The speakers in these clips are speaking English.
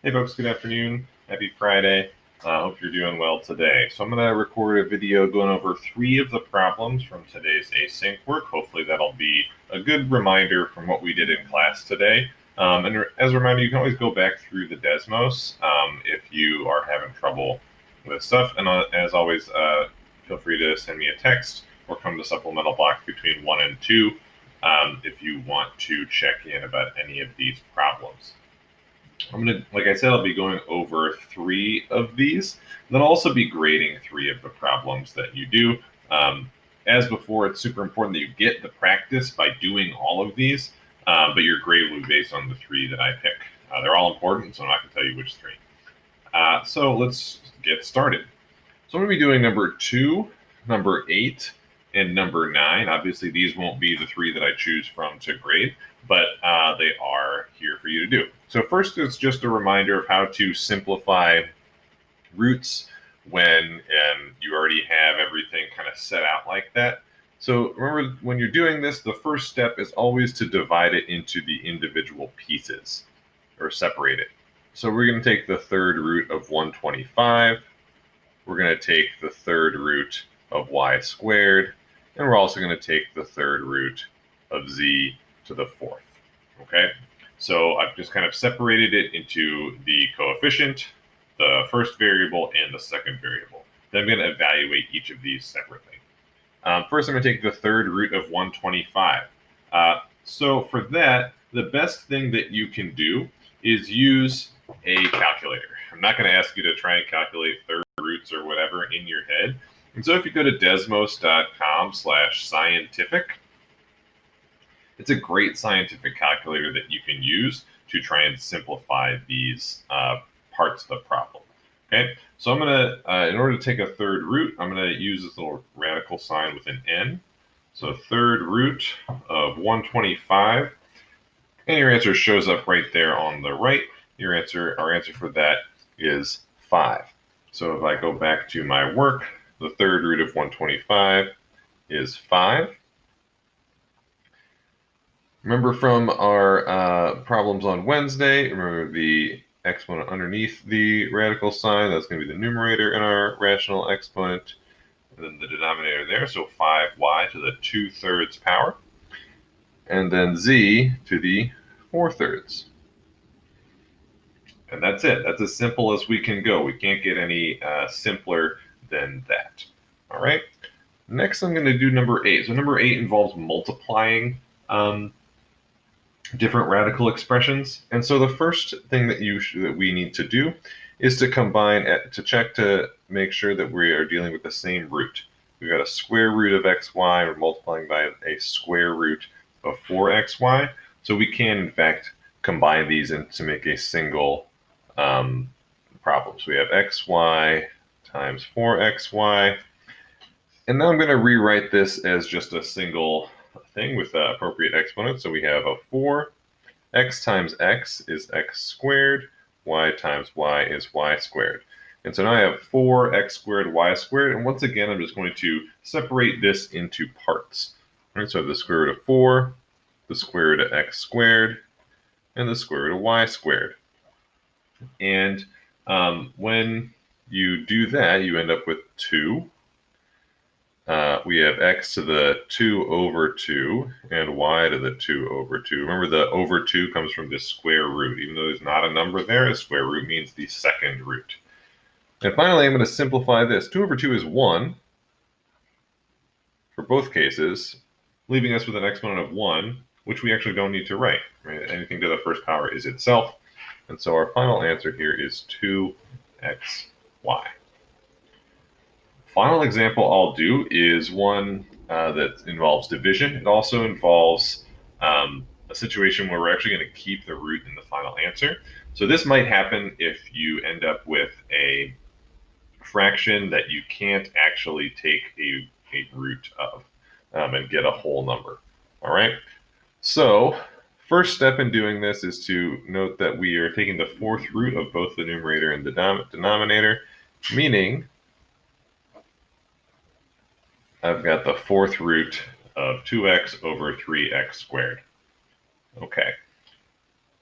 Hey folks, good afternoon. Happy Friday. Hope you're doing well today. So I'm going to record a video going over 3 of the problems from today's async work. Hopefully that'll be a good reminder from what we did in class today. And as a reminder, you can always go back through the Desmos if you are having trouble with stuff. And as always, feel free to send me a text or come to supplemental block between 1 and 2 if you want to check in about any of these problems. Like I said, I'll be going over 3 of these. And then I'll also be grading 3 of the problems that you do. As before, it's super important that you get the practice by doing all of these, but your grade will be based on the 3 that I pick. They're all important, so I'm not going to tell you which 3. So let's get started. So I'm going to be doing number 2, number 8, and number 9. Obviously, these won't be the 3 that I choose from to grade, but they are here for you to do. So first, it's just a reminder of how to simplify roots when you already have everything kind of set out like that. So remember, when you're doing this, the first step is always to divide it into the individual pieces, or separate it. So we're going to take the third root of 125. We're going to take the third root of y squared, and we're also going to take the third root of z to the 4th. Okay, so I've just kind of separated it into the coefficient, the first variable, and the second variable. Then I'm going to evaluate each of these separately. First, I'm going to take the third root of 125. So for that, the best thing that you can do is use a calculator. I'm not going to ask you to try and calculate third roots or whatever in your head. And so if you go to desmos.com/scientific, it's a great scientific calculator that you can use to try and simplify these parts of the problem. Okay, so I'm going to, in order to take a third root, I'm going to use this little radical sign with an n. So third root of 125, and your answer shows up right there on the right. Our answer for that is 5. So if I go back to my work, the third root of 125 is 5. Remember from our problems on Wednesday, remember the exponent underneath the radical sign, that's going to be the numerator in our rational exponent, and then the denominator there, so 5y to the 2/3 power, and then z to the 4/3. And that's it. That's as simple as we can go. We can't get any simpler than that. All right. Next, I'm going to do number 8. So number 8 involves multiplying different radical expressions. And so the first thing that we need to do is to combine to check to make sure that we are dealing with the same root. We've got a square root of xy. We're multiplying by a square root of 4xy. So we can, in fact, combine these to make a single problem. So we have xy times 4xy. And now I'm going to rewrite this as just a single thing with the appropriate exponent. So we have a 4. X times x is x squared. Y times y is y squared. And so now I have 4x squared y squared. And once again, I'm just going to separate this into parts. All right, so I have the square root of 4, the square root of x squared, and the square root of y squared. And when you do that, you end up with 2. We have x to the 2 over 2 and y to the 2 over 2. Remember, the over 2 comes from the square root. Even though there's not a number there, a square root means the second root. And finally, I'm going to simplify this. 2 over 2 is 1 for both cases, leaving us with an exponent of 1, which we actually don't need to write. Right? Anything to the first power is itself. And so our final answer here is 2xy. Final example I'll do is one that involves division. It also involves a situation where we're actually going to keep the root in the final answer. So this might happen if you end up with a fraction that you can't actually take a root of and get a whole number. All right. So first step in doing this is to note that we are taking the 4th root of both the numerator and the denominator, meaning I've got the 4th root of 2x over 3x squared. Okay.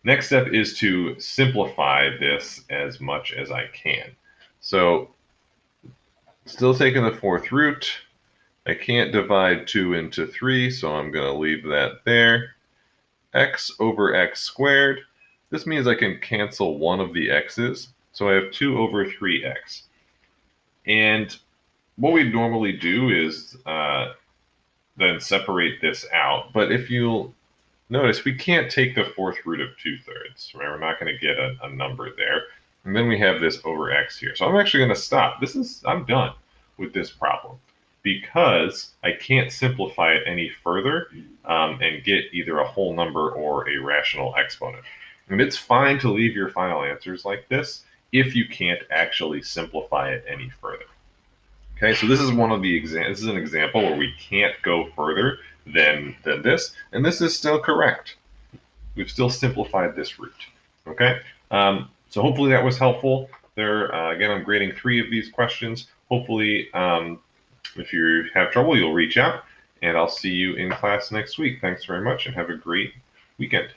Next step is to simplify this as much as I can. So still taking the fourth root. I can't divide 2 into 3, so I'm going to leave that there. X over x squared. This means I can cancel one of the x's, so I have 2 over 3x. And what we normally do is then separate this out. But if you'll notice, we can't take the fourth root of 2/3, right? We're not going to get a number there. And then we have this over x here. So I'm actually going to stop. I'm done with this problem because I can't simplify it any further and get either a whole number or a rational exponent. And it's fine to leave your final answers like this if you can't actually simplify it any further. Okay, so this is one of the this is an example where we can't go further than this, and this is still correct. We've still simplified this root. Okay, so hopefully that was helpful. Again, I'm grading 3 of these questions. Hopefully, if you have trouble, you'll reach out, and I'll see you in class next week. Thanks very much, and have a great weekend.